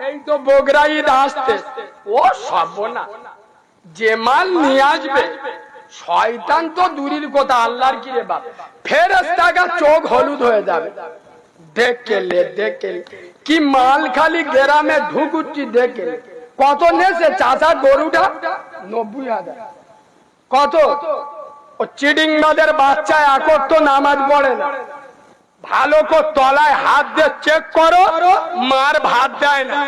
এই তো বগরা ঈদ আসতে, ও সর্বনা, যে মাল নিয়ে আসবে শয়তান তো দূরের কথা, আল্লাহর কি রে বাপ, ফেরেশতার চোখ হলুদ হয়ে যাবে। দেখে কি মাল খালি গ্রামে ঢুকুচ্ছি, দেখে কত নেছে চাচা গরুটা, 90,000। কত? ও চিডিংবাদের বাচ্চা এখন তো নামাজ পড়ে না, ভালো করে তলায় হাত দিয়ে চেক করো, মার ভাত দেয় না,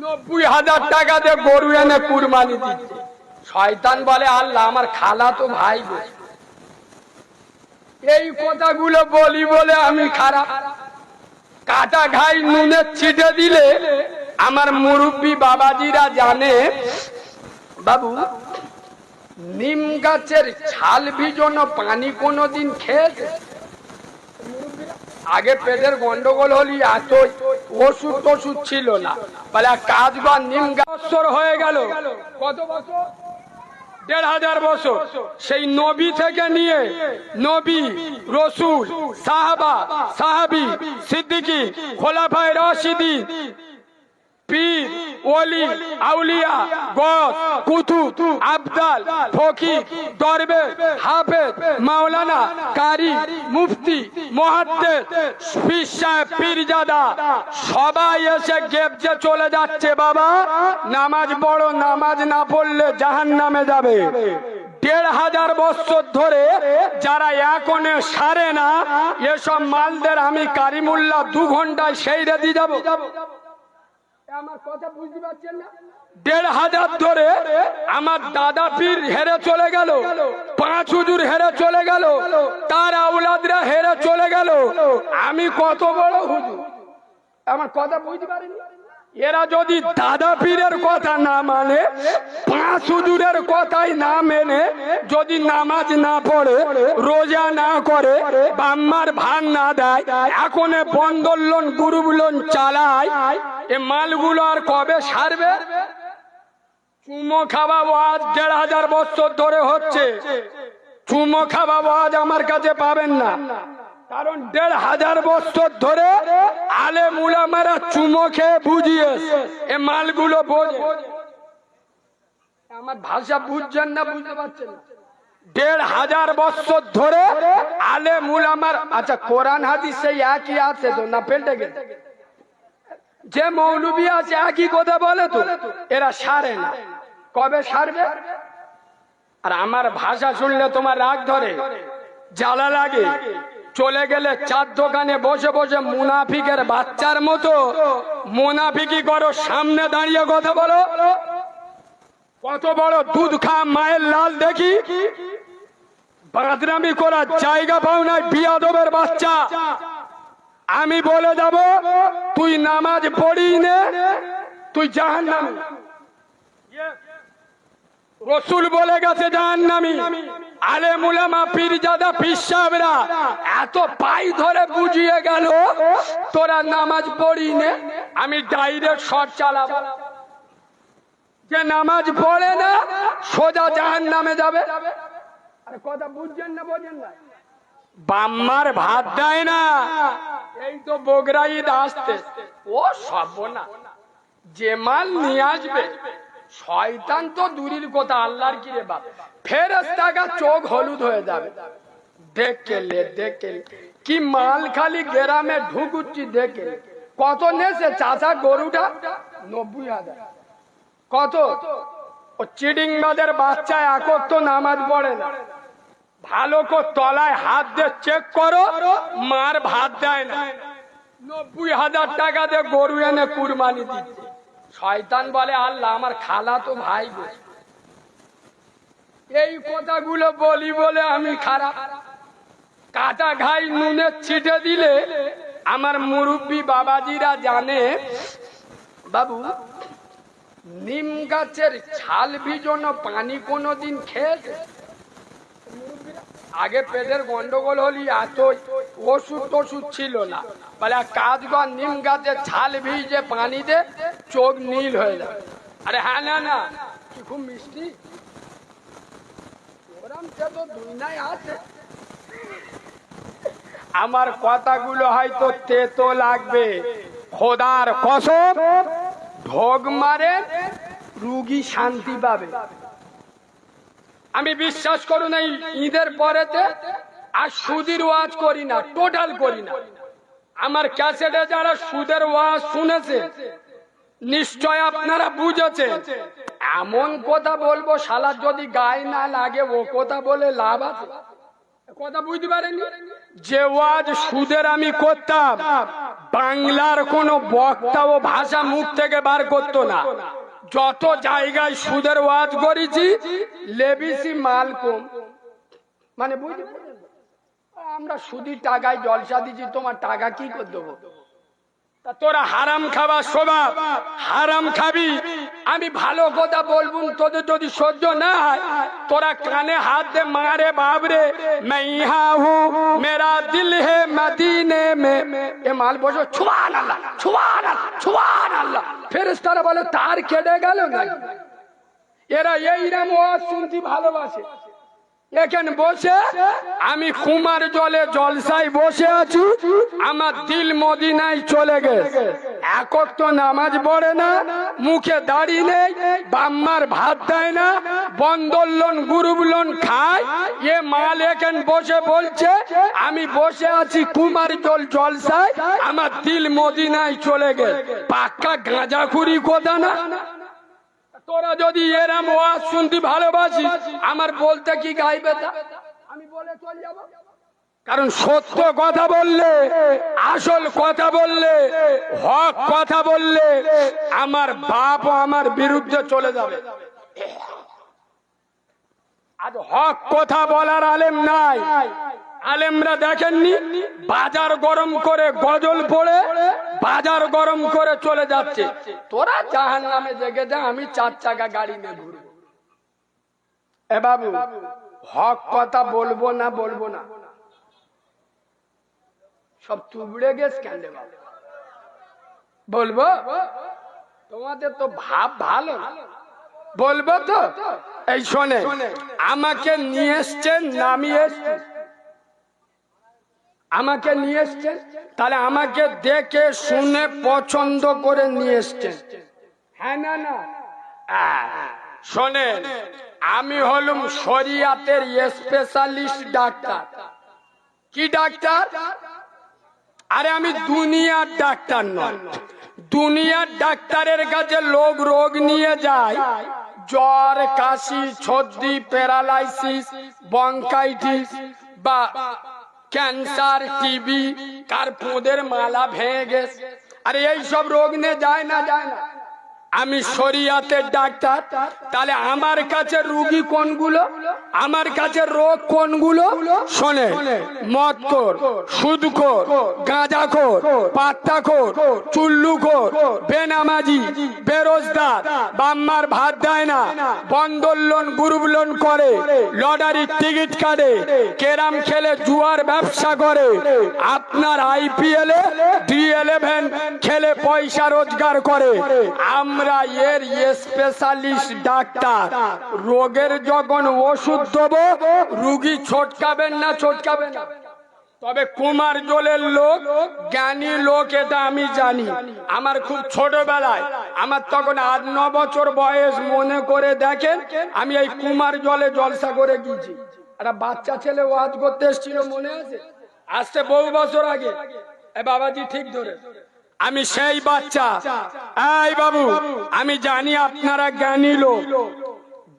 90,000 টাকা দিয়ে গরু এনে কুরবানি দিচ্ছে। শয়তান বলে আল্লাহ আমার খালা তো ভাই গো। এই কথাগুলো বলি বলে আমি খারাপ, কাটা ঘাই নুনে ছিটে দিলে আমার মুরব্বী বাবাজিরা জানে বাবু, নিম গাছের ছাল ভিজানো পানি কোনোদিন খেয়েছে? আগে পেটের গন্ডগোল হলি এত ওষুধ টষুধ ছিল না, বলে কাজ বা নিম গাছ হয়ে গেল কত বছর, 1,500 বছর। সেই নবী থেকে নিয়ে নবী, রসুল, সাহাবা, সাহাবী, সিদ্দিকী, খোলাফায়ে রাশিদিন, পীর, ওলি, আউলিয়া, গস, কুতুব, আবদাল, ফকির, দরবেশ, হাফেজ, মাওলানা, কারি, মুফতি, মুহাদ্দিস, পীর সাহেব, পীরজাদা সবাই এসে গেবজে চলে যাচ্ছে, বাবা নামাজ পড়ো, নামাজ না পড়লে জাহান্নামে যাবে। 1,500 বছর ধরে যারা এখনো সারে না, এসব মালদের আমি কারিমুল্লাহ 2 ঘন্টায় সেই রেডি যাব। আমার কথা বুঝতে পারছেন না? 1,500 ধরে আমার দাদা পীর হেরে চলে গেল, 5 হুজুর হেরে চলে গেল, তার আওলাদরা হেরে চলে গেল, আমি কত বড় হুজুর, আমার কথা বুঝতে পারেনি? এরা যদি দাদা পীরের কথা না মানে, 5 হুজুরের কথাই না মেনে, যদি নামাজ না পড়ে, রোজা না করে, বাম্মার ভান না দেয়, এখন বন্ধন লোন, গ্রুপ লোন চালায়, এ মালগুলো আর কবে সারবে? চুমো খাওয়া ওয়াজ 1,500 বছর ধরে হচ্ছে, চুমো খাওয়া ওয়াজ আমার কাছে পাবেন না, কারণ 1,500 বছর ধরে আলেম উলামারা চুমো খেয়ে বুঝিয়েছে, এ মালগুলো বোঝে। আমার ভাষা বুঝছেন না, বুঝতে পারছেন না? 1,500 বছর ধরে আলেম উলামার, আচ্ছা কোরআন হাদিস সেই একই আছে তো না পেল্টে গেছে? যে মৌলবী আছে একই কথা বলে তো, এরা সারে না, কবে সারবে? আর আমার ভাষা শুনলে তোমার রাগ ধরে, জ্বালা লাগে, চলে গেলে চার দোকানে বসে বসে মুনাফিকের বাচ্চার মতো মুনাফিকি করো, সামনে দাঁড়িয়ে কথা বলো, কত বড় দুধ খা মায়ের লাল দেখি, বাদরামি করার জায়গা পাও নাই বিয়াদবের বাচ্চা। আমি বলে যাব তুই নামাজ পড়ি নে, তুই জাহান্নামী। রসুল বলে গেছে জাহান্নামী। আলেম উলামা পীরজাদা পীর সাহেবরা এত পাই ধরে বুঝিয়ে গেল, তোরা নামাজ পড়ি নে, আমি ডাইরেক্ট শট চালাবো, যে নামাজ পড়ে না সোজা জাহান্নামে যাবে। আরে কথা বুঝছেন না, বোঝেন না? বাম্মার ভাত দেয় না, এই তো বগরা ঈদ আসতে, ও সর্বনা, যে মাল নিয়ে আসবে শয়তান তো দূরের কথা, আল্লাহর কি রে বাপ, ফেরেশতার চোখ হলুদ হয়ে যাবে। দেখে কি মাল খালি গ্রামে ঢুকুচ্ছি, দেখে কত নেছে চাচা গরুটা, 90,000। কত? ও চিডিংবাদের বাচ্চা এখন তো নামাজ পড়ে না, ভালো করে তলায় হাত দিয়ে চেক করো, মার ভাত দেয় না, 90,000 টাকা দিয়ে গরু এনে কুরবানি দিচ্ছে। শয়তান বলে আল্লাহ আমার খালা তো ভাই গো। এই কথাগুলো বলি বলে আমি খারাপ, কাটা ঘাই নুনে ছিটে দিলে আমার মুরব্বী বাবাজিরা জানে বাবু, নিম গাছের ছাল ভিজানো পানি কোনোদিন খেয়েছে? আগে পেটের গন্ডগোল হলি এত ওষুধ টষুধ ছিল না, বলে কাজ বা নিম গাছের ছাল ভিজে পানি দে, চোখ নীল হয়ে যাবে। আরে হ্যাঁ, না না, কি খুব মিষ্টি, ওরম তো দুনিয়ায় আছে। আমার কথাগুলো হয়তো তেতো লাগবে, খোদার কসম ঢোক মারে রুগী শান্তি পাবে। আমি বিশ্বাস করুন এই ঈদের পরেতে আর সুদের ওয়াজ করি না, টোটাল করি না। আমার ক্যাসেটে যারা সুদের ওয়াজ শুনেছে নিশ্চয় আপনারা বুঝেছেন। এমন কথা বলবো শালা যদি গায়ে না লাগে ও কথা বলে লাভ আছে? কথা বুঝতে পারেনি? যে ওয়াজ সুদের আমি করতাম বাংলার কোন বক্তা ও ভাষা মুখ থেকে বার করতো না। যত জায়গায় সুদের ওয়াজ করেছি লেবিসি মাল কম, মানে বুঝতে আমরা সুদি টাকায় জলসা দিচ্ছি, তোমার টাকা কি করে দেবো? তোরা হারাম খাবার স্বভাব, হারাম খাবি। আমি ভালো কথা বলবো তোদের যদি সহ্য না হয় তোরা কানে হাত দে মারে বাবরে मैं यहाँ हूँ मेरा दिल है मदीने में এ মাল বসো সুবহানাল্লাহ সুবহানাল্লাহ সুবহানাল্লাহ। ফেরেশতারা বলে তার কেটে গেল না। এরা এইরকম ওয়াজ শুনতে ভালোবাসে। এখানে বসে আমি কুমার জলে জলসায় বসে আছি, আমার দিল মদিনায় চলে গেছে। একক তো নামাজ পড়ে না, মুখে দাড়ি নেই, বাম্মার ভাত দেয় না, বন্দর লোন গ্রুপ লোন খায়। এ মাল এখানে বসে বলছে আমি বসে আছি কুমার জল জলসায়, আমার দিল মদিনায় চলে গেছে। পাক্কা গাঁজাখুরি কথা না? তোরা যদি এরম ওয়াজ শুনতে ভালোবাসি আমার বলতে কি গাইবে তা? আমি বলে চলে যাব। কারণ সত্য কথা বললে, আসল কথা বললে, হক কথা বললে আমার বাপ আমার বিরুদ্ধে চলে যাবে। আজ হক কথা বলার আলেম নাই। আলেমরা দেখেননি বাজার গরম করে গজল পড়ে বাজার গরম করে চলে যাচ্ছে। তোরা জাহান্নামে জেগে যা, আমি 4 চাকা গাড়ি নিয়ে ঘুরবো। এ বাবু হক কথা বলবো না বলবো না? সব তুবড়ে গেছে কেন রে বাবু? বলবো? তোমাদের তো ভাব ভালো, বলবো তো। এই শোনে, আমাকে নিয়ে এসছেন নামিয়ে আমাকে নিয়ে এসছেন, তাহলে আমাকে দেখে শুনে পছন্দ করে নিয়ে এসছেন, হ্যাঁ না না? শোনেন, আমি হলুম শরিয়াতের স্পেশালিস্ট ডাক্তার। কি ডাক্তার? আরে আমি দুনিয়ার ডাক্তার নয়। দুনিয়ার ডাক্তারের কাছে লোক রোগ নিয়ে যায়, জ্বর, কাশি, সর্দি, প্যারালাইসিস, ব্রঙ্কাইটিস বা ক্যান্সার, টিবি, কার পোদের মালা ভেঙে গেছে। আরে এই সব রোগ নিয়ে যায় না, যায় না। আমি শরিয়াতের ডাক্তার, তাহলে আমার কাছে রোগী কোনগুলো, আমার কাছে রোগ কোনগুলো? শোনে, মদখোর, সুদখোর, গাঁজাখোর, পাত্তাখোর, চুল্লুখোর, বেনামাজি, বেরোজগার, বাম্মার ভাত দেয় না, বন্দর লোন গ্রুপ লোন করে, লটারির টিকিট কাটে, ক্যারাম খেলে জুয়ার ব্যবসা করে, আপনার IPL এ D11 খেলে পয়সা রোজগার করে। আমরা এর স্পেশালিস্ট ডাক্তার। রোগের যখন ওষুধ দেবো রুগী ছটকাবেন না, ছটকাবেন না। তবে কুমার জলের লোক জ্ঞানী লোক, এটা আমি জানি। আমার খুব ছোটবেলায়, আমার তখন 8-9 বছর বয়স, মনে করে দেখেন আমি এই কুমার জলে জলসা করে গিয়েছি। একটা বাচ্চা ছেলে ওয়াজ করতে এসেছিল, মনে আছে? আসতে বহু বছর আগে। বাবাজি ঠিক ধরে, আমি সেই বাচ্চা। এই বাবু, আমি জানি আপনারা জ্ঞানী লোক।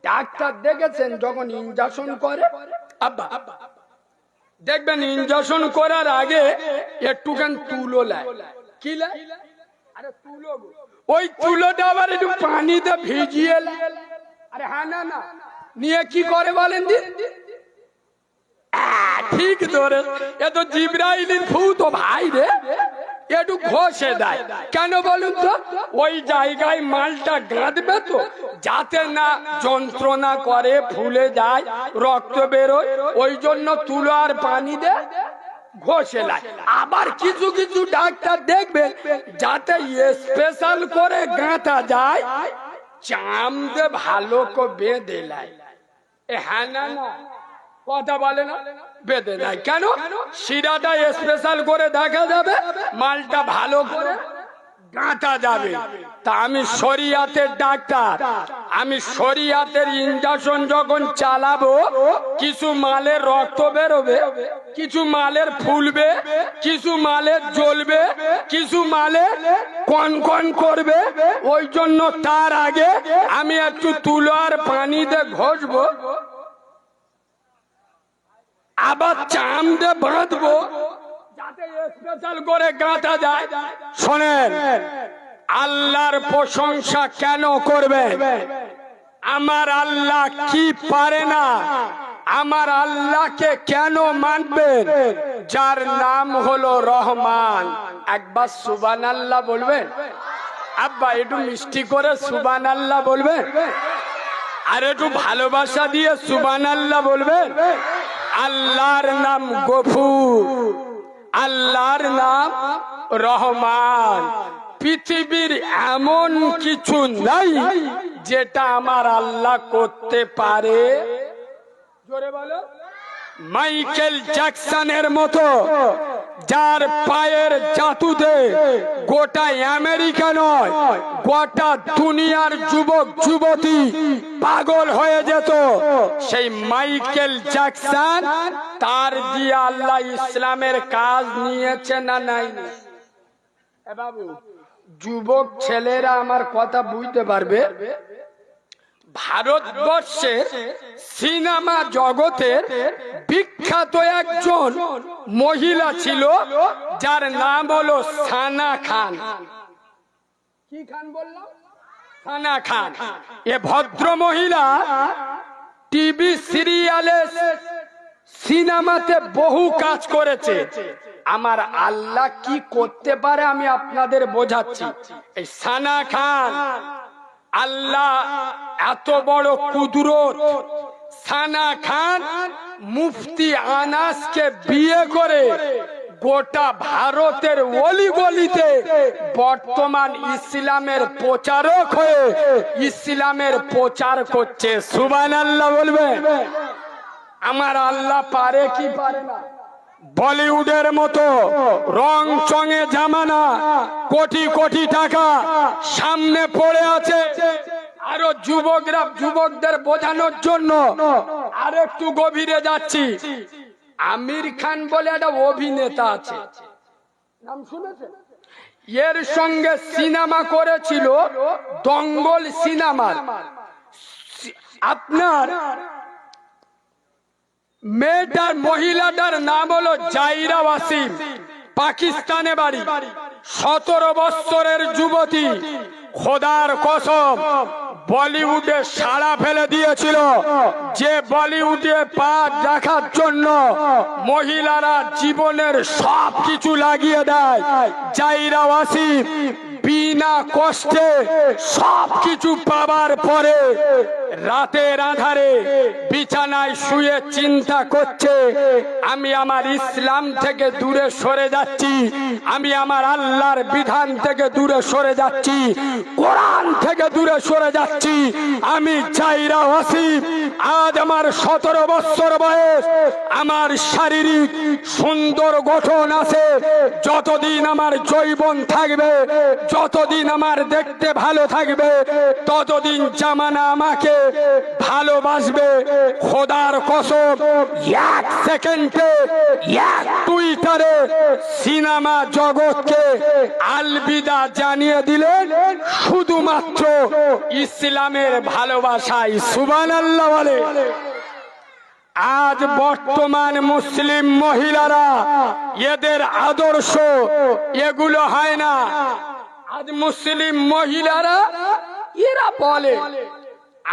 ডাক্তার দেখেছেন যখন ইনজেকশন করে, আব্বা দেখবেন ইনজেকশন করার আগে একটুখান তুলো লাই। কি লাই? আরে তুলো। ওই তুলোটা আবার একটু পানিতে ভিজিয়ে, আরে হ্যাঁ না না, নিয়ে কি করে বলেন দিন? ঠিক ধরে, এ তো জিবরাইলের ভূত ভাই রে, একটু ঘষে দেয়। কেন বলুন তো? ওই জায়গায় মালটা গাঁদবে তো, যাতে না যন্ত্রণা করে, ফুলে যায়, রক্ত বেরোয়, ওই জন্য তুলো আর পানি দে ঘষে দেয়। আবার কিছু কিছু ডাক্তার দেখবে যাতে স্পেশাল করে গাঁথা যায়, চাম দে ভালো করে বেঁধে লাই। হ্যাঁ না না, কথা বলে না, বেঁধে দেয়। কেন? শিরাটা স্পেশাল করে দেখা যাবে, মালটা ভালো করে গাঁথা যাবে। তা আমি শরিয়াতের ডাক্তার, আমি শরিয়াতের ইনজেকশন যখন চালাবো, কিছু মালের রক্ত বেরোবে, কিছু মালের ফুলবে, কিছু মালের জ্বলবে, কিছু মালের কনকন করবে। ওই জন্য তার আগে আমি একটু তুলো আর পানিতে ঘষবো, আবার চাম দিয়ে বাঁধবো, যাতে স্পেশাল করে গাঁথা যায়। শোনেন, আল্লাহর প্রশংসা কেন করবে? আমার আল্লাহ কি পারে না? আমার আল্লাহকে কেন মানবেন? যার নাম হলো রহমান। একবার সুবহানাল্লাহ বলবেন? আব্বা একটু মিষ্টি করে সুবহানাল্লাহ বলবেন, আর একটু ভালোবাসা দিয়ে সুবহানাল্লাহ বলবেন। আল্লাহর নাম গফুর, আল্লাহর নাম রহমান। পৃথিবীর এমন কিছু নাই যেটা আমার আল্লাহ করতে পারে। জোরে বলো। মাইকেল জ্যাকসনের মতো, যার পায়ের জাদুতে গোটা আমেরিকা নয়, গোটা দুনিয়ার যুবক যুবতী পাগল হয়ে যেত, সেই মাইকেল জ্যাকসন, তার দিয়ে আল্লাহ ইসলামের কাজ নিয়েছে না নাই? বাবু, যুবক ছেলেরা আমার কথা বুঝতে পারবে। ভারতবর্ষের সিনেমা জগতের বিখ্যাত একজন মহিলা ছিল, যার নাম হলো সানা খান। কি খান বললাম? সানা খান। এ ভদ্র মহিলা টিভি সিরিয়ালে, সিনেমাতে বহু কাজ করেছে। আমার আল্লাহ কি করতে পারে আমি আপনাদের বোঝাচ্ছি। এই সানা খান, আল্লাহ এত বড় কুদরত। সানা খান মুফতি আনাসকে বিয়ে করে গোটা ভারতের অলি গলিতে বর্তমান ইসলামের প্রচারক হয়ে ইসলামের প্রচার করছে। সুবহানাল্লাহ বলবে? আমার আল্লাহ পারে কি পারে না? বলিউডের মতো রং চঙে জামানা, কোটি কোটি টাকা সামনে পড়ে আছে। আরো যুবকরা, যুবকদের বোঝানোর জন্য আর একটু গভীরে যাচ্ছি। আমির খান বলে একটা অভিনেতা আছে, নাম শুনেছেন? এর সঙ্গে সিনেমা করেছিল, দঙ্গল সিনেমা। আপনার মেয়েটার, মহিলাটার নাম হলো জাইরা ওয়াসিম, পাকিস্তানে বাড়ি, 17 বছরের যুবতী। খোদার কসম, বলিউডে সাড়া ফেলে দিয়েছিল। যে বলিউডে পা দেখার জন্য মহিলারা জীবনের সব কিছু লাগিয়ে দেয়, জাইরা ওয়াসিম বিনা কষ্টে সব কিছু পাবার পরে রাতের আধারে বিছানায় শুয়ে চিন্তা করছে, আমি আমার ইসলাম থেকে দূরে সরে যাচ্ছি, আমি আমার আল্লাহর বিধান থেকে দূরে সরে যাচ্ছি, কোরআন থেকে দূরে সরে যাচ্ছি। আমি জাইরা ওয়াসিম, আজ আমার 17 বছর বয়স, আমার শারীরিক সুন্দর গঠন আছে। যতদিন আমার যৌবন থাকবে, যতদিন আমার দেখতে ভালো থাকবে, ততদিন জামানা আমাকে ভালোবাসবে। খোদার কসম, এক সেকেন্ডে, এক টুইটারে সিনেমা জগৎকে আলবিদা জানিয়ে দিলেন শুধুমাত্র ইসলামের ভালোবাসায়। সুবহানাল্লাহ বলে। আজ বর্তমান মুসলিম মহিলারা, এদের আদর্শ এগুলো হয় না। আজ মুসলিম মহিলারা এরা বলে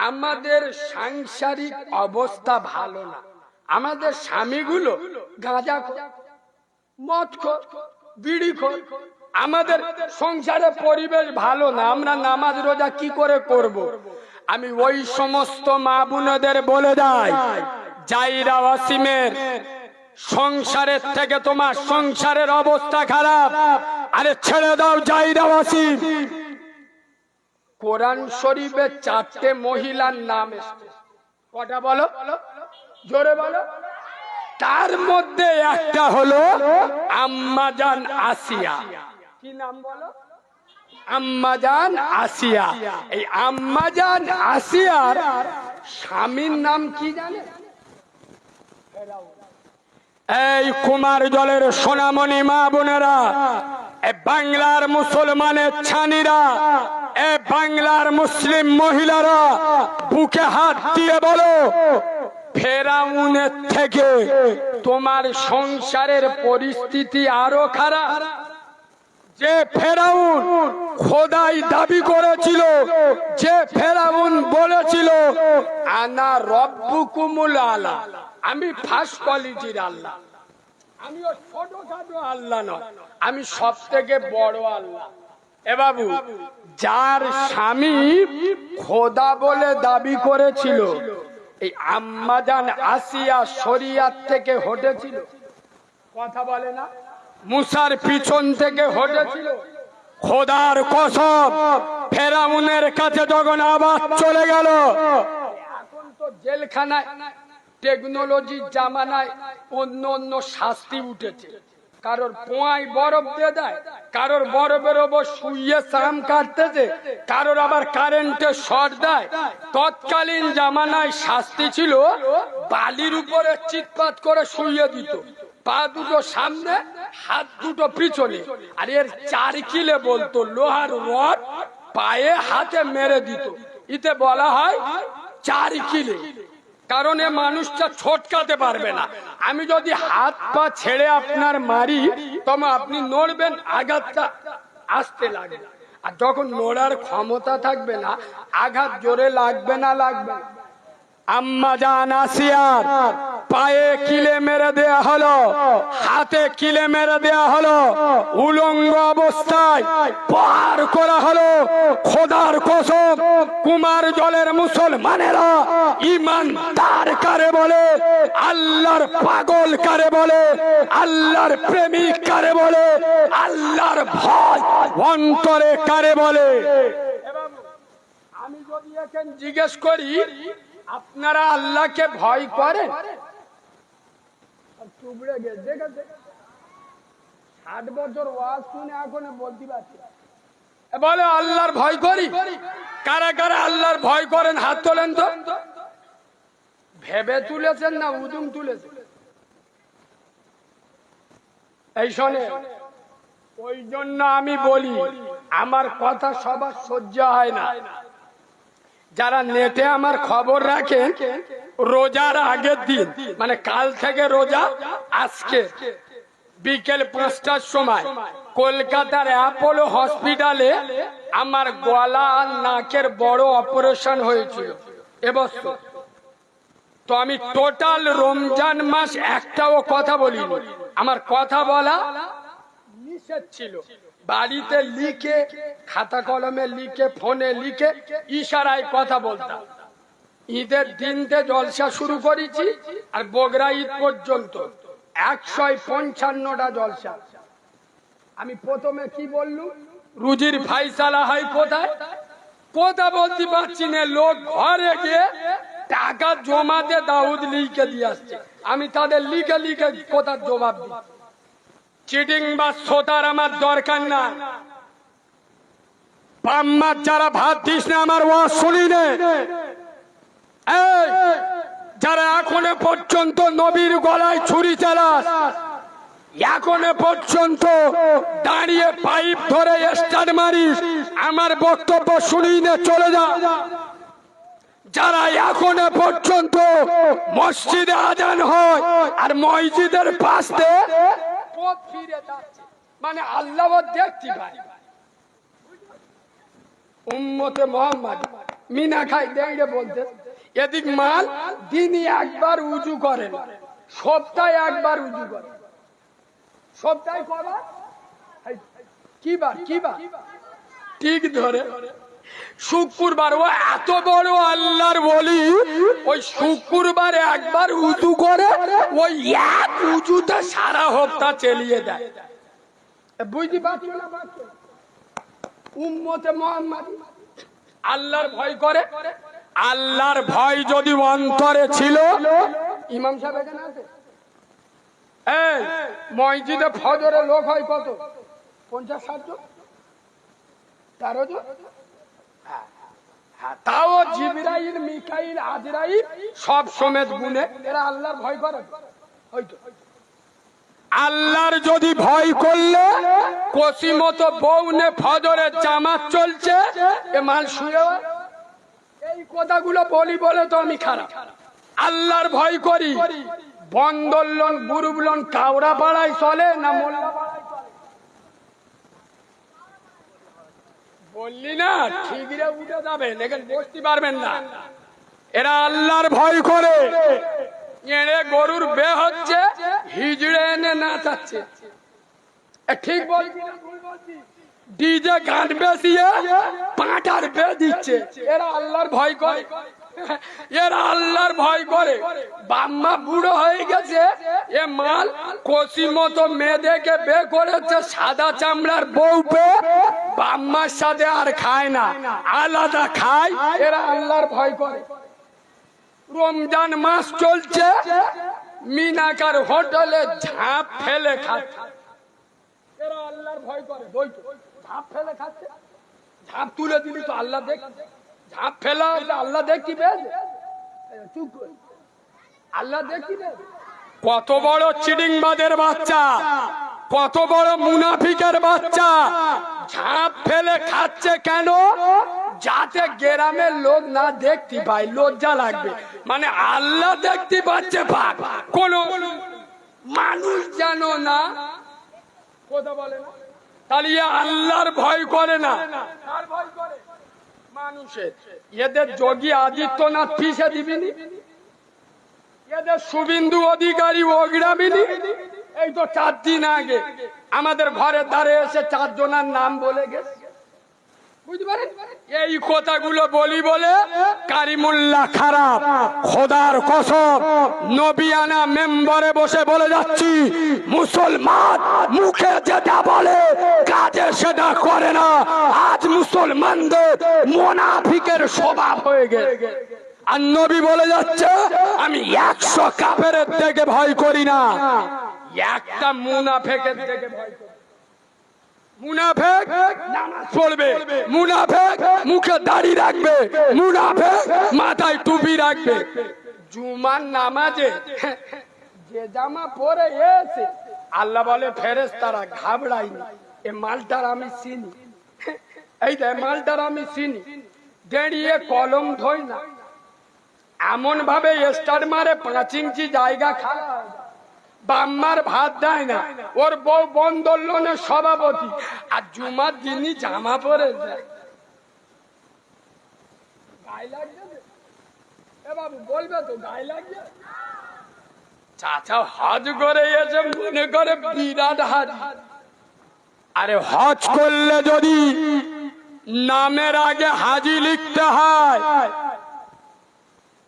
আমাদের সাংসারিক অবস্থা ভালো না, আমাদের স্বামীগুলো গাঁজাখোর, মদখোর, বিড়িখোর, আমাদের সংসারে পরিবেশ ভালো না, আমরা নামাজ রোজা কি করে করব। আমি ওই সমস্ত মা বোনদের বলে যাই, জাইরা ওয়াসিমের সংসারের থেকে তোমার সংসারের অবস্থা খারাপ, আরে ছেড়ে দাও জাইরা ওয়াসিম। কোরআন শরীফে 4টে মহিলার নাম এসেছে, কটা বলো? জোরে বলো। তার মধ্যে একটা হলো আম্মাজান আসিয়া। কি নাম বলো? আম্মাজান আসিয়া। এই আম্মাজান আসিয়ার স্বামীর নাম কি জানে? এই কুমার জলের সোনামণি মা বোনেরা, এ বাংলার মুসলমানের ছানিরা, এ বাংলার মুসলিম মহিলারা, বুকে হাত দিয়ে বলো, ফেরাউনের থেকে তোমার সংসারের পরিস্থিতি আরো খারাপ। যে ফেরাউন খোদাই দাবি করেছিল, যে ফেরাউন বলেছিল আনা রব্বুকুমুল আলা, আমি ফার্স্ট কোয়ালিটির আল্লাহ, আমি ছোটখাটো আল্লাহ নয়, আমি সব থেকে বড় আল্লাহ। এ বাবু, যার স্বামী খোদা বলে দাবি করেছিল, এই আম্মাজান আসিয়া শরিয়াত থেকে হটেছিল, কথা বলে না, মুসার পিছন থেকে হটেছিল। খোদার কসম, ফেরাউনের কাছে যখন আবার চলে গেল, এখন তো জেলখানায় টেকনোলজির জামানায় অন্য অন্য শাস্তি উঠেছে। কারোর পোয়ায় বরফ দিয়ে দেয়, কারোর বরফের ওপর শুয়ে চাম কাটতেছে, কারোর আবার কারেন্টে শর্ট দেয়। তৎকালীন জামানায় শাস্তি ছিল বালির উপরে চিৎপাত করে শুয়ে দিত, পা দুটো সামনে, হাত দুটো পিছনে, আর এর 4 কিলে বলতো লোহার রড পায়ে হাতে মেরে দিত। ইতে বলা হয় 4 কিলে, কারণ এ মানুষটা ছোটকাতে পারবে না। আমি যদি হাত পা ছেড়ে আপনার মারি, তবে আপনি নড়বেন, আঘাতটা আসতে লাগবে, আর যখন নড়ার ক্ষমতা থাকবে না, আঘাত জোরে লাগবে না লাগবে না। আম্মাজান আসিয়ার পায়ে কিলে মেরে দেয়া হলো, হাতে কিলে মেরে দেয়া হলো, উলঙ্গ অবস্থায় পার করা হলো। খোদার কসম, কুমার জলের মুসলমানেরা ইমানদার কারে বলে, আল্লাহর পাগল কারে বলে, আল্লাহর প্রেমিক কারে বলে, আল্লাহর ভয় অন্তরে কারে বলে। আমি যদি এখন জিজ্ঞেস করি, আপনারা আল্লাহকে ভয় করেন? 60 বছর ওয়াজ শুনে এখন বলতে পারছি, বলে আল্লাহর ভয় করি। কারা কারা আল্লাহর ভয় করেন হাত তোলেন তো। ভেবে তুলেছেন না উদুম তুলেছেন? এই শোনে, ওই জন্য আমি বলি, আমার কথা সবার সহ্য হয় না। যারা নেটে আমার খবর রাখেন, রোজার আগের দিন, মানে কাল থেকে রোজা, আজকে বিকেল 5টার সময় কলকাতার অ্যাপোলো হসপিটালে আমার গলা আর নাকের বড় অপারেশন হয়েছিল এবছর। তো আমি টোটাল রমজান মাস একটাও কথা বলিনি, আমার কথা বলা নিষেধ ছিল। বাড়িতে লিখে, খাতা কলমে লিখে, ফোনে লিখে, ইশারায় কথা বলতাম। ঈদের দিনতে জলসা শুরু করেছি, আর বগরা ঈদ পর্যন্ত 155টা জলসা। আমি প্রথমে কি বললুম, রুজির ফাইসালা হয় কোথায়, কথা বলতে পারছি না। লোক ঘরে গিয়ে টাকা জমাতে দাউদ লিখে দিয়ে আসছে, আমি তাদের লিখে লিখে কোথার জবাব দিই। চিটিং বা সোতার আমার দরকার না। পাম্মার যারা ভাত দিস না, আমার ওয়াজ শুনি নে। যারা এখনো পর্যন্ত নবীর গলায় ছুরি চালাস, এখনো পর্যন্ত দাঁড়িয়ে পাইপ ধরে স্টার্ট মারিস, আমার বক্তব্য শুনি নে, চলে যা। যারা এখনো পর্যন্ত মসজিদে আজান হয় আর মসজিদের পাশ দিয়ে পথ ফিরে যাচ্ছে, মানে আল্লাহ দেখতে পায়। উম্মতে মুহাম্মদ মিনা খাই দেখে বলতে, এদিক মাল দিনই একবার উজু করেন, সপ্তাহে একবার উজু করেন। সপ্তাহে কবার? কি বার? কি বার? ঠিক ধরে শুক্রবার। ও এত বড় আল্লাহর বলি, ওই শুক্রবারে একবার উজু করে, ওই এক উজুতে সারা হপ্তাহ চালিয়ে দেয়। বুঝতে পারছো না? উম্মতে মুহাম্মদ আল্লাহর ভয় করে। আল্লাহর ভয় যদি অন্তরে ছিল, ইমাম সাহেব এখানে আছে, এই মসজিদে ফজরে লোক হয় কত? 50-60 জন। 13 জন। তাও জিবরাইল, মিকাইল, আজরাইল সব সমেত গুনে এরা আল্লাহর ভয় করে। হয়তো আল্লাহর যদি ভয় করলে কসি মতো বউনে ফজরের জামাত চলছে এ মাল শুয়ে, এই কথাগুলো বলি বলে তো আমি খারাপ। আল্লাহর ভয় করি, বন্দরলন বুরুবলন কাউরা পাড়ায় চলে না মোল্লা পাড়ায় চলে? বললি না ঠিক রে উঠে যাবে, দেখেন বসতে পারবেন না। এরা আল্লাহর ভয় করে, এড়ে গরুর বে হচ্ছে, হিজড়ে এনে নাচাচ্ছে। ঠিক বলছি না ভুল বলছি? ডিজে গান বেশিয়ে পাঁটার বে দিচ্ছে। এরা আল্লাহর ভয় করে, এরা আল্লাহর ভয় করে। বাম্মা বুড়ো হয়ে গেছে, এ মাল কষি মতো মেয়েদেরকে বে করেছে, সাদা চামড়ার বউ পে বাম্মার সাথে আর খায় না, আলাদা খায়। এরা আল্লাহর ভয় করে। রমজান মাস চলছে, মিনাকার হোটেলে ঝাঁপ ফেলে খাচ্ছে। এরা আল্লাহর ভয় করে। ঝাঁপ ফেলে খাচ্ছে, ঝাঁপ তুলে দিলি তো আল্লাহ দেখ, ঝাঁপ ফেলা আল্লাহ দেখবে, আল্লাহ দেখবে। কত বড় চিডিংবাদের বাচ্চা, কত বড় মুনাফিকের বাচ্চা ঝাঁপ ফেলে খাচ্ছে কেন? যাতে গ্রামের লোক না দেখতে পায়, লজ্জা লাগবে। মানে আল্লাহ দেখতে পাচ্ছে, কোন মানুষ জানো না কথা বলে না, তাহলে আল্লাহর ভয় করে না। ভয় করে মানুষের। এদের যোগী আদিত্যনাথ পিছিয়ে দিবিনি, এদের শুভেন্দু অধিকারী ওগড়াবিনি। এই তো 4 দিন আগে আমাদের ঘরের ধারে এসে 4 জনের নাম বলে গেছে, বুঝতে পারেন? এই কথাগুলো বলি বলে কারিমুল্লাহ খারাপ। খোদার কসম নবিয়ানা মেম্বারে বসে বলে যাচ্ছি, মুসলমান মুখে যেটা বলে কাজে সেটা করে না। আজ মুসলমানদের মুনাফিকের স্বভাব হয়ে গেছে। আর নবী বলে যাচ্ছে, আমি 100 কাফেরের থেকে ভয় করি না, একটা মুনাফিকের থেকে ভয় করি। মুনাফিক নামাজ পড়বে, মুনাফিক মুখে দাড়ি রাখবে, মুনাফিক মাথায় টুপি রাখবে। জুমার নামাজে যে জামা পরে এসে আল্লাহ বলে ফেরেশতারা ঘাবড়ায়নি, এ মালটার আমি চিনি, এই যে মালটার আমি চিনি। দাঁড়িয়ে কলম ধই না, এমন ভাবে স্টার মারে 5 ইঞ্চি জায়গা খারাপ। বাম্মার ভাত দেয় না, ওর বউ বন্দরলনের সভাপতি, আর জুমার দিনই জামা পরে যায়। গায়ে লাগবে এ বাবু, বলবে তো গায়ে লাগবে। চাচা হজ করে এসে মনে করে বিরাট হাজি। আরে হজ করলে যদি নামের আগে হাজি লিখতে হয়,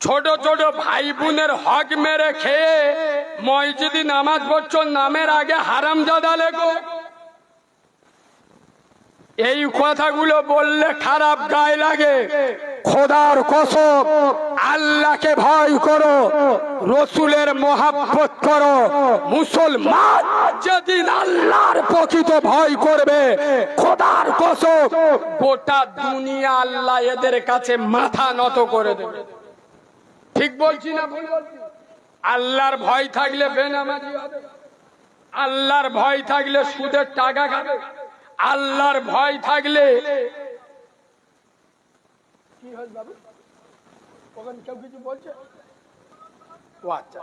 ছোট ছোট ভাই বোনের হক মেরে খেয়ে মসজিদে নামাজ পড়ছো, নামের আগে হারামজাদা লেখো। এই কথাগুলো বললে খারাপ গায়ে লাগে। খোদার কসম আল্লাহকে ভয় করো, রসুলের মহাব্বত করো। মুসলমান যেদিন আল্লাহর প্রকৃত ভয় করবে, খোদার কসম গোটা দুনিয়া আল্লাহ এদের কাছে মাথা নত করে দেবে। ঠিক বলছি না ভুল বলছি? আল্লাহর ভয় থাকলে বেনামাজি হবে, আল্লাহর ভয় থাকলে সুদের টাকা খাবে, আল্লাহর ভয় থাকলে কি হয় বাবু? ওখানে কেউ কিছু বলছে? ও আচ্ছা,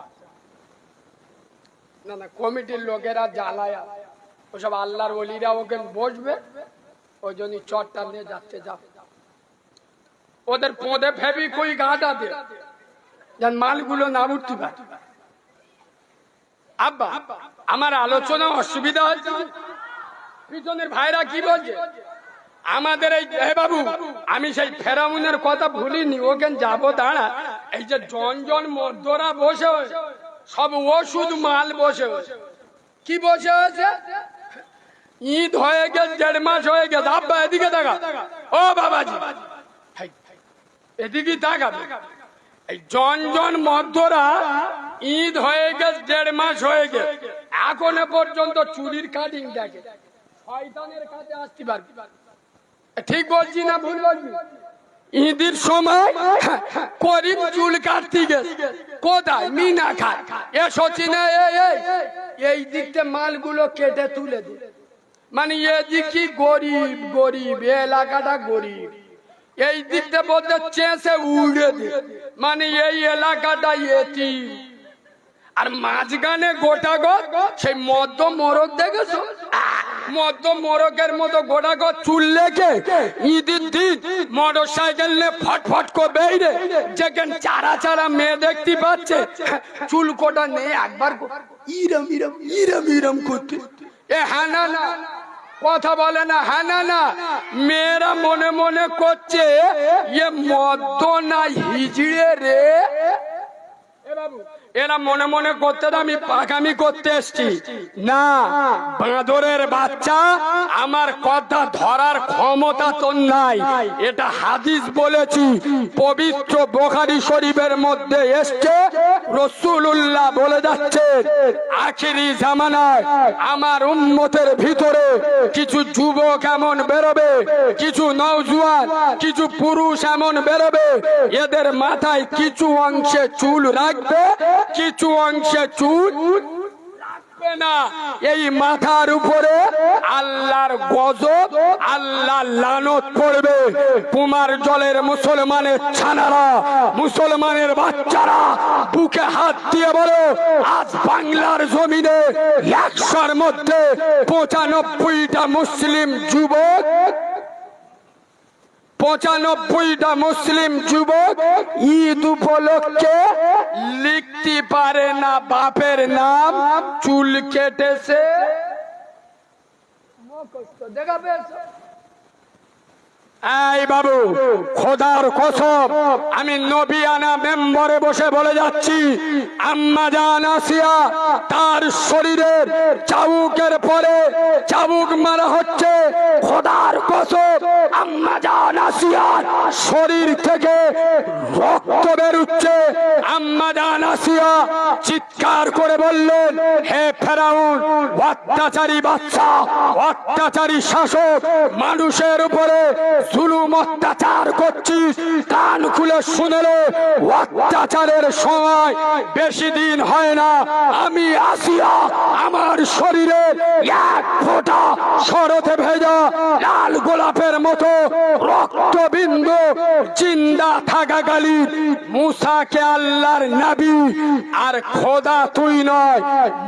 না না, কমিটির লোকেরা জ্বালায়, ওসব আল্লাহর ওলিরা ওকে বসবে, ওই জন্য চটটা নিয়ে যাচ্ছে। যা ওদের পদে ফেবি কই গাঁটা দে, যেন মালগুলো না উঠতে পারে। আব্বা আমার আলোচনা অসুবিধা হচ্ছে, পিছনের ভাইরা কি বলছে আমাদের এই বাবু, আমি সেই ফেরাউনের কথা ভুলিনি, ওখানে যাবো দাঁড়া। এই যে জন মধ্যরা বসে সব ওষুধ মাল বসে কি বসে হয়েছে, ঈদ হয়ে গেছে, 1.5 মাস হয়ে গেছে। আব্বা এদিকে দেখা, ও বাবাজি এদিকে তাকাবে। এই জন মধ্যরা ঈদ হয়ে গেছে, 1.5 মাস হয়ে গেছে, এখনো পর্যন্ত চুরির কাটিং দেখে। শয়তানের কাছে আসতে পারবি, ঠিক বলছি না ভুল বলছি? ঈদের সময় করিম চুল কাটতে গেছে কোথায়? মিনা খায়। এসো চিনে এই দিকতে মালগুলো কেটে তুলে দে, মানে এদিক কি গরিব গরিব, এলাকাটা গরিব। এই দিকতে বলতে চেঁচে উড়ে দে, মানে এই এলাকাটা এতিম। আর মাঝখানে গোটা গো সেই মধ্য মোরগ দেখেছো? মধ্য মোরগের মতো গোটা গো চুল লেগে ঈদের দিন মোটর সাইকেল নিয়ে ফটফট করে বেরিয়ে যেখানে চারা চারা মেয়ে দেখতে পাচ্ছে, চুল কোটা নেই একবার ইরম ইরম ইরম ইরম করতে। এ হ্যাঁ না না কথা বলে না, হ্যাঁ না না। মেয়েরা মনে মনে করছে এ মধ্য না হিজড়ে রে। এরা মনে মনে করতে আমি পাকামি করতে এসছি না, বাঁদরের বাচ্চা, আমার কথা ধরার ক্ষমতা তো নাই। এটা হাদিস বলেছি, পবিত্র বুখারী শরীফের মধ্যে এসছে। রাসূলুল্লাহ বলে যাচ্ছে আখিরি জামানায় আমার উম্মতের ভিতরে কিছু যুবক এমন বেরোবে, কিছু নওজোয়ান, কিছু পুরুষ এমন বেরোবে, এদের মাথায় কিছু অংশে চুল রাখবে, কিছু অংশে চুল রাখবে না। এই মাথার উপরে আল্লাহর গজব, আল্লাহর লানত পড়বে। কুমার জলের মুসলমানের ছানারা, মুসলমানের বাচ্চারা বুকে হাত দিয়ে বলো, আজ বাংলার জমিনে 100-র মধ্যে 95টা মুসলিম যুবক, 95টা মুসলিম যুবক ঈদ উপলক্ষে লিখতে পারে না বাপের নাম, চুল কেটেছে। এই বাবু, খোদার কসম, আমি নবিয়ানা মেম্বরে বসে বলে যাচ্ছি, আম্মা জান আসিয়া তার শরীরের চাবুকের পরে চাবুক মারা হচ্ছে। খোদার কসম, আম্মা জান আসিয়ার শরীর থেকে রক্ত বেরুচ্ছে। আম্মা জান আসিয়া চিৎকার করে বললেন, হে ফেরাউন, অত্যাচারী বাদশা, অত্যাচারী শাসক, মানুষের উপরে জুলুম অত্যাচার করছিস, কান খুলে শুনলে অত্যাচারের সময় বেশি দিন হয় না। আমি আসিয়া আমার শরীরে এক ফোঁটা শরতে ভেজা লাল গোলাপের মতো রক্তবিন্দু জিন্দা থাকাকালীন মুসাকে আল্লাহর নবী আর খোদা তুই নয়,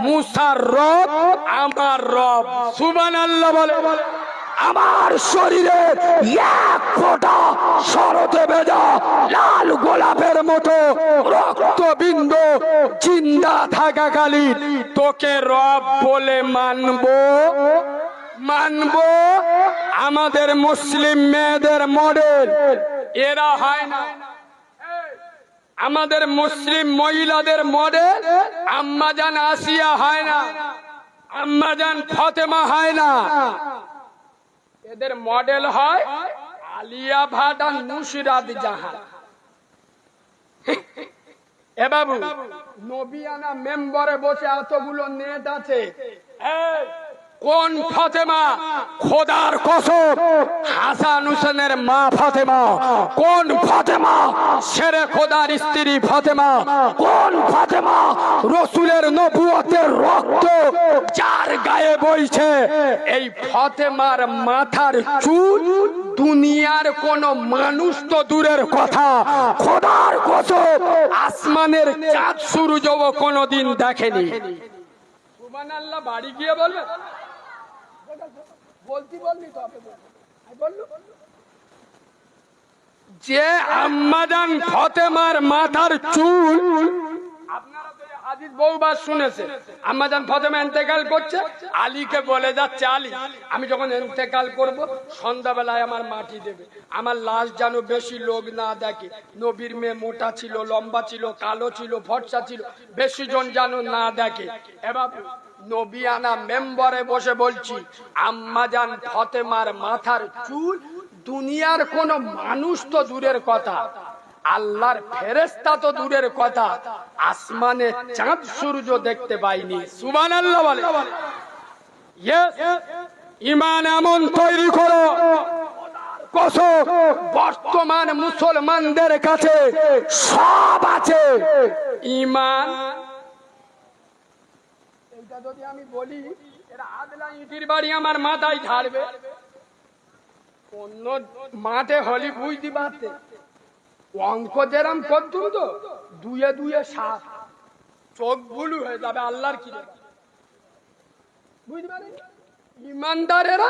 মুসার রব আমার রব, সুবহানাল্লাহ বলে, আমার শরীরে এক ফোঁটা শরতে ভেজা লাল গোলাপের মতো রক্তবিন্দু জিন্দা থাকাকালীন তোকে রব বলে মানবো মানবো। আমাদের মুসলিম মেয়েদের মডেল এরা হয় না, আমাদের মুসলিম মহিলাদের মডেল আম্মা জান আসিয়া হয় না, আম্মা জান ফাতেমা হয় না, এদের মডেল হয় আলিয়া ভাট আর নুসরাত জাহান। এ বাবু, নবিয়ানা মেম্বারে বসে এতগুলো নেট আছে, কোন ফাতেমা? খোদার কসম, হাসান হোসেনের মা ফাতেমা। কোন ফাতেমা? শেরে খোদার স্ত্রী ফাতেমা। কোন ফাতেমা? রাসূলের নবুয়তের রক্ত যার গায়ে বইছে। এই ফাতেমার মাথার চুল দুনিয়ার কোন মানুষ তো দূরের কথা, খোদার কসম আসমানের চাঁদ সূর্যও কোনদিন দেখেনি। সুবহানাল্লাহ, বাড়ি গিয়ে বলবে, যে আম্মাজান ফাতেমার মাথার চুল, আপনারা তো আজিজ বহুবার শুনেছেন, আম্মাজান ফাতেমা ইন্তেকাল করছে, আলীকে বলে যাচ্ছে, আলী আমি যখন ইন্তেকাল করব সন্ধ্যাবেলায় আমার মাটি দেবে, আমার লাশ যেন বেশি লোক না দেখে। নবীর মেয়ে মোটা ছিল, লম্বা ছিল, কালো ছিল, ফর্সা ছিল, বেশি জন যেন না দেখে। এবার নবিয়ানা মেম্বারে বসে বলছি, আম্মাজান ফাতেমার মাথার চুল দুনিয়ার কোন মানুষ তো দূরের কথা, আল্লাহর ফেরেশতা তো দূরের কথা, আসমানে চাঁদ সূর্য দেখতে পাইনি। সুবহানাল্লাহ বলে। ইয়েস, ঈমান এমন তৈরি করো, কসম বর্তমান মুসলমানদের কাছে সব আছে, ঈমান। এইটা যদি আমি বলি এরা আদলা ইটির বাড়ি আমার মাথায় ঝাড়বে, অন্য মাঠে হলি বুঝতে পারতে। অঙ্ক যেরাম করতুম তো, দুয়ে দুয়ে 7, চোখ ভুলু হয়ে যাবে আল্লাহর কি বুঝতে পারেন। ইমানদারেরা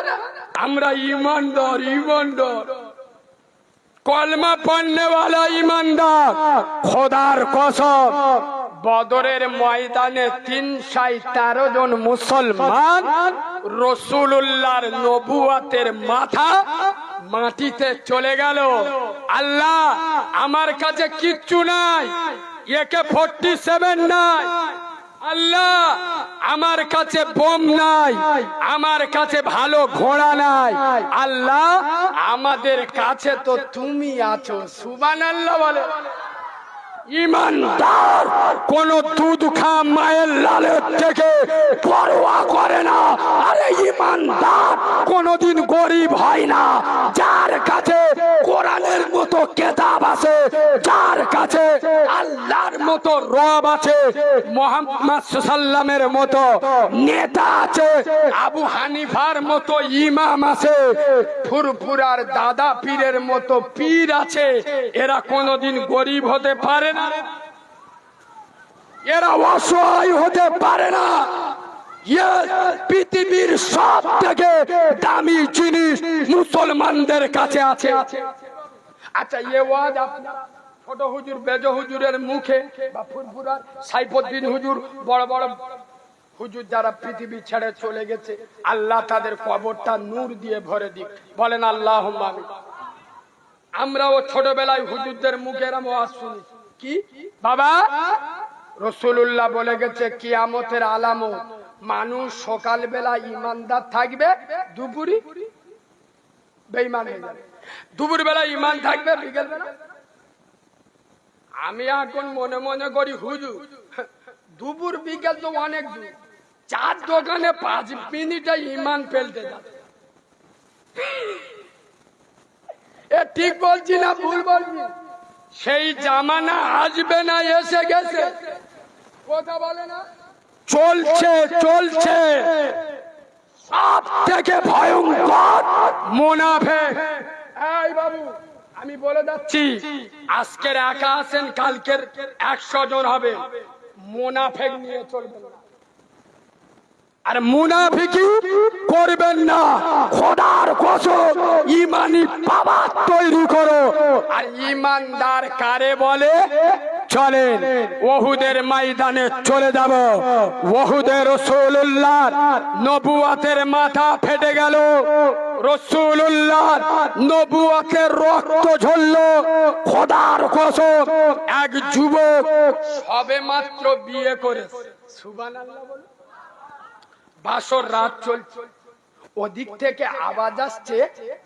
আমরা ইমানদার, ইমানদার কলমা পড়নেওয়ালা ইমানদার। খোদার কসম বদরের ময়দানে 313 জন মুসলমান রাসূলুল্লাহর নবুয়াতের মাথা মাটিতে চলে গেল। আল্লাহ আমার কাছে কিচ্ছু নাই, AK-47 নাই, আল্লাহ আমার কাছে বোম নাই, আমার কাছে ভালো ঘোড়া নাই, আল্লাহ আমাদের কাছে তো তুমি আছো। সুবহানাল্লাহ বলে। ইমানদার কোন দুধ খা মায়ের লালের থেকে পরোয়া করে না। আরে ইমানদার কোনদিন গরিব হয় না। যার কাছে কোরআনের মতো কিতাব আছে, যার কাছে আল্লাহর মতো রব আছে, মুহাম্মদ সাল্লামের মতো নেতা আছে, আবু হানিফার মতো ইমাম আছে, ফুরফুরার দাদা পীরের মতো পীর আছে, এরা কোনদিন গরিব হতে পারে না, এরা অসহায় হতে পারে না। পৃথিবীর সব থেকে দামি জিনিস মুসলমানদের কাছে আছে। আচ্ছা এ ওয়াজ আপনারা ছোট হুজুর বেজ হুজুরের মুখে বা ফুরফুরার সাইফুদ্দিন হুজুর বড় বড় হুজুর যারা পৃথিবী ছেড়ে চলে গেছে, আল্লাহ তাদের কবরটা নূর দিয়ে ভরে দিক, বলেন আল্লাহুম্মা আমিন। আমরাও ছোটবেলায় হুজুরদের মুখে এরকম ওয়াজ শুনি, কি বাবা রাসূলুল্লাহ বলে গেছে কিয়ামতের আলামত মানুষ সকালবেলা ইমানদার থাকবে, দুপুরি বেঈমান হয়ে যাবে। দুপুর বেলা ইমান থাকবে, বিকেল বেলা। আমি এখন মনে মনে করি হুজুর দুপুর বিকেল তো অনেক দূর, চার দোকানে 5 মিনিটে ইমান ফেলতে যাবে। এ ঠিক বলছি না ভুল বলছি? সেই জামানা আসবে না, এসে গেছে, কথা বলে না, চলছে চলছে। সব থেকে ভয়ঙ্কর মুনাফিক। এই বাবু আমি বলে যাচ্ছি, আজকের একা আছেন, কালকের 100 জন হবে। মুনাফিক নিয়ে চলবেন না, আর মুনাফিকি করবেন না। খোদার কসম ঈমানি পাওয়ার তৈরি করো। আর ঈমানদার কারে বলে? চলেন উহুদের ময়দানে চলে যাব। উহুদে রাসূলুল্লাহর নবুয়াতের মাথা ফেটে গেল, রাসূলুল্লাহর নবুয়াতের রক্ত ঝরলো। খোদার কসম এক যুবক সবেমাত্র বিয়ে করেছে, সুবহানাল্লাহ বলে, বাসর রাত চলছে, ওদিক থেকে আওয়াজ আসছে,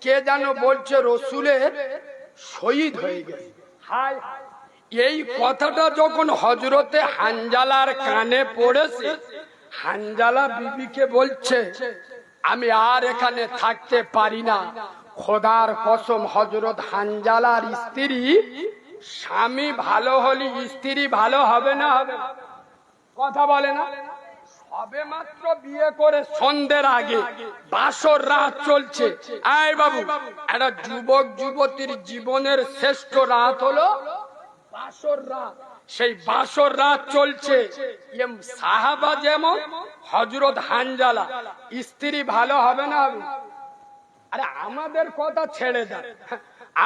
কে যেন বলছে রসুলের শহীদ হয়ে গেছে। হায়, এই কথাটা যখন হযরতে হানজালার কানে পড়েছে, হানজালা বিবিকে বলছে আমি আর এখানে থাকতে পারি না। খোদার কসম হযরত হানজালার স্ত্রী, স্বামী ভালো হলে স্ত্রী ভালো হবে না? হবে, কথা বলে না? সবে মাত্র বিয়ে করে সন্ধ্যের আগে বাসর রাত চলছে। আয় বাবু, একটা যুবক যুবতীর জীবনের শ্রেষ্ঠ রাত হলো বাসর রাত। সেই বাসর রাত চলছে, সাহাবা যেমন হযরত হানজালা স্ত্রী ভালো হবে না? হবে। আরে আমাদের কথা ছেড়ে দেন,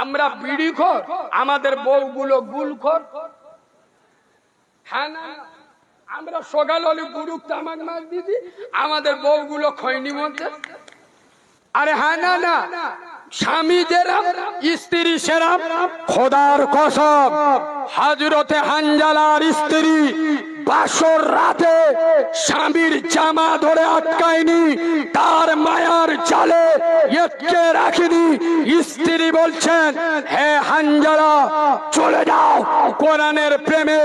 আমরা বিড়িখোর, আমাদের বউগুলো গুলখোর। হ্যাঁ না, আমরা সকাল হলে গুরুক তামাক মাছ দিদি, আমাদের বউগুলো খৈনি মধ্যে। আরে হ্যাঁ না না, স্বামী যেরাম স্ত্রী সেরাম। খোদার কসম হযরতে হানজালার স্ত্রী বাসর রাতে স্বামীর জামা ধরে আটকায়নি, তার মায়ার জালে এটকে রাখিনি। স্ত্রী বলছেন, হে হানজালা চলে যাও, কোরআনের প্রেমে,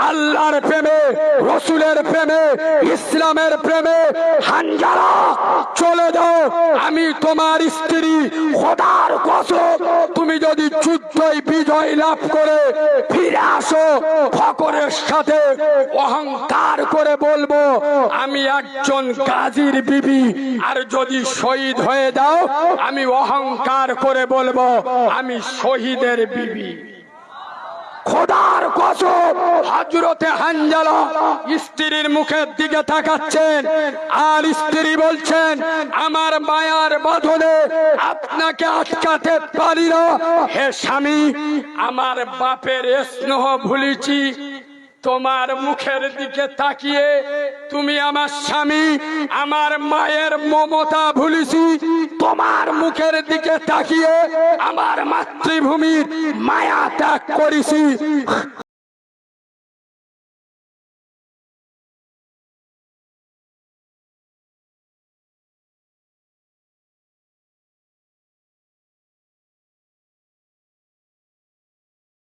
আল্লাহর প্রেমে, রসুলের প্রেমে, ইসলামের প্রেমে হানজালা চলে যাও, আমি তোমার স্ত্রী। খোদার কসম, তুমি যদি যুদ্ধই বিজয় লাভ করে ফিরে আসো, ফখরের সাথে অহংকার করে বলবো আমি একজন গাজীর বিবি। আর যদি শহীদ হয়ে যাও, আমি অহংকার করে বলবো আমি শহীদের বিবি। খোদার কসম, হযরতে হানজালা স্ত্রীর মুখের দিকে তাকাচ্ছেন, আর স্ত্রী বলছেন, আমার মায়ার বাঁধনে আপনাকে আটকাতে পারি না। হে স্বামী, আমার বাপের স্নেহ ভুলেছি, তোমার মুখের দিকে তাকিয়ে তুমি আমার স্বামী, আমার মায়ের মমতা ভুলেছি, তোমার মুখের দিকে তাকিয়ে আমার মাতৃভূমির মায়া ত্যাগ করেছি।